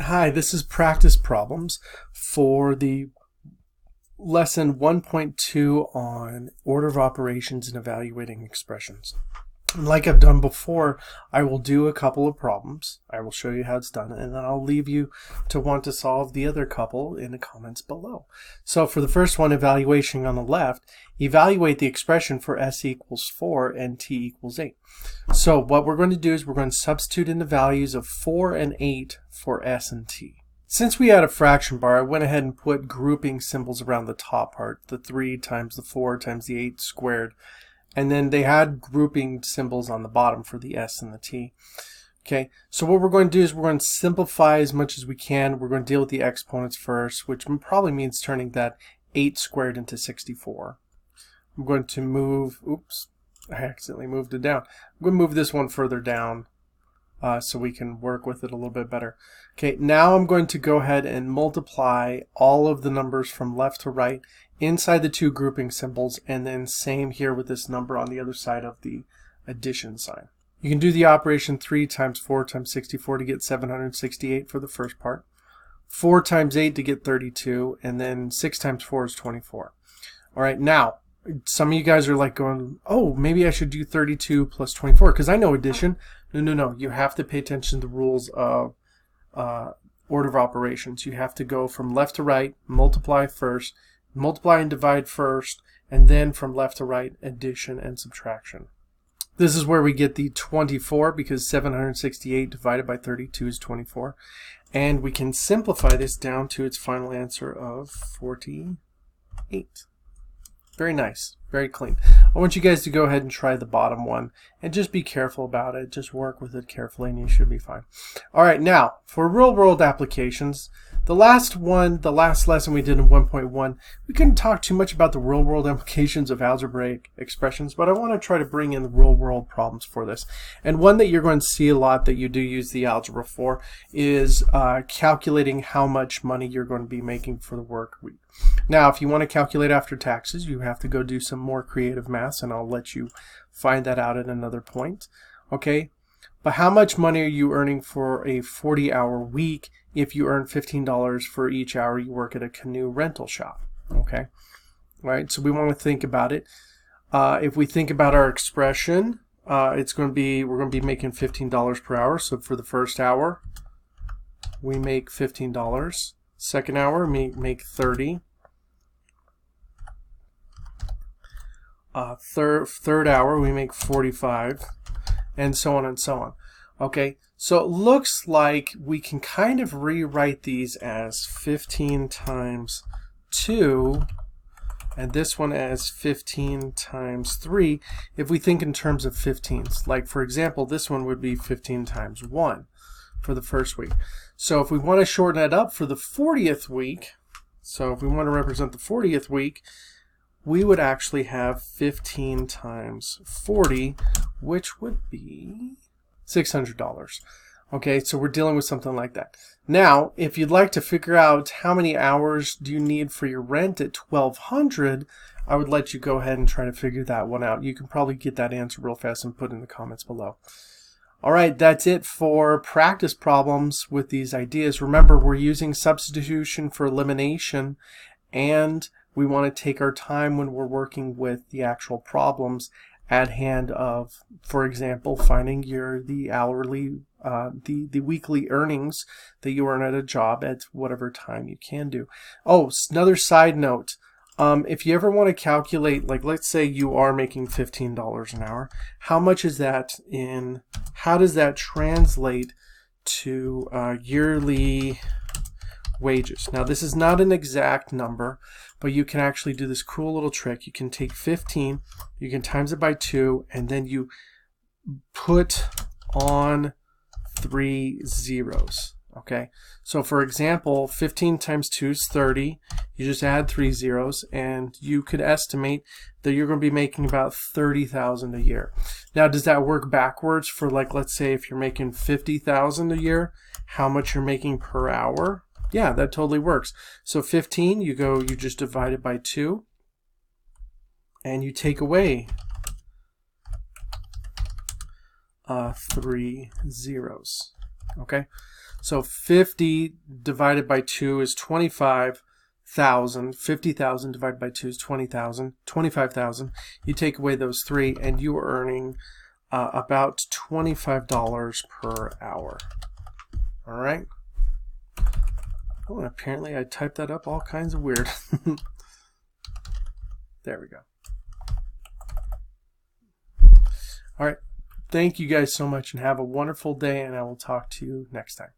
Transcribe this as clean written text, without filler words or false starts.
Hi, this is practice problems for the lesson 1.2 on order of operations and evaluating expressions. And like I've done before, I will do a couple of problems. I will show you how it's done, and then I'll leave you to want to solve the other couple in the comments below. So for the first one, evaluation on the left, evaluate the expression for s equals 4 and t equals 8. So what we're going to do is we're going to substitute in the values of 4 and 8 for s and t. Since we had a fraction bar, I went ahead and put grouping symbols around the top part, the 3 times the 4 times the 8 squared. And then they had grouping symbols on the bottom for the s and the t. Okay, so what we're going to do is we're going to simplify as much as we can. We're going to deal with the exponents first, which probably means turning that 8 squared into 64. I'm going to move, oops, I accidentally moved it down. I'm going to move this one further down so we can work with it a little bit better. Okay, now I'm going to go ahead and multiply all of the numbers from left to right inside the two grouping symbols, and then same here with this number on the other side of the addition sign. You can do the operation 3 times 4 times 64 to get 768 for the first part, 4 times 8 to get 32, and then 6 times 4 is 24. All right, now some of you guys are like going, oh, maybe I should do 32 plus 24 because I know addition. No, you have to pay attention to the rules of order of operations. You have to go from left to right, multiply first, multiply and divide first, and then from left to right, addition and subtraction. This is where we get the 24 because 768 divided by 32 is 24. And we can simplify this down to its final answer of 48. Very nice, very clean. I want you guys to go ahead and try the bottom one and just be careful about it. Just work with it carefully and you should be fine. All right, now for real world applications, the last lesson we did in 1.1, we couldn't talk too much about the real world implications of algebraic expressions, but I want to try to bring in the real world problems for this. And one that you're going to see a lot that you do use the algebra for is calculating how much money you're going to be making for the work week. Now, if you want to calculate after taxes, you have to go do some more creative math, and I'll let you find that out at another point. Okay, but how much money are you earning for a 40-hour week if you earn $15 for each hour you work at a canoe rental shop? Okay, all right, so we want to think about it. If we think about our expression, we're going to be making $15 per hour. So for the first hour, we make $15. Second hour, we make 30. Third hour, we make 45, and so on and so on. Okay, so it looks like we can kind of rewrite these as 15 times 2, and this one as 15 times 3, if we think in terms of 15s. Like, for example, this one would be 15 times 1 for the first week. So if we want to shorten it up for the 40th week, so if we want to represent the 40th week, we would actually have 15 times 40, which would be $600. Okay, so we're dealing with something like that. Now, if you'd like to figure out how many hours do you need for your rent at $1,200, I would let you go ahead and try to figure that one out. You can probably get that answer real fast and put it in the comments below. All right, that's it for practice problems with these ideas. Remember, we're using substitution for elimination, and we want to take our time when we're working with the actual problems at hand of, for example, finding the hourly, the weekly earnings that you earn at a job at whatever time you can do. Oh, another side note. If you ever want to calculate, like let's say you are making $15 an hour, how much is that how does that translate to yearly wages? Now this is not an exact number, but you can actually do this cool little trick. You can take 15, you can times it by 2, and then you put on 3 zeros. Okay, so for example, 15 times 2 is 30. You just add 3 zeros, and you could estimate that you're going to be making about $30,000 a year. Now, does that work backwards for, like, let's say if you're making $50,000 a year, how much you're making per hour? Yeah, that totally works. So 15, you just divide it by 2, and you take away 3 zeros. Okay, So 50 divided by 2 is 25,000. 50,000 divided by 2 is 20,000. 25,000. You take away those 3 and you are earning about $25 per hour. All right. Oh, and apparently I typed that up all kinds of weird. There we go. All right. Thank you guys so much and have a wonderful day, and I will talk to you next time.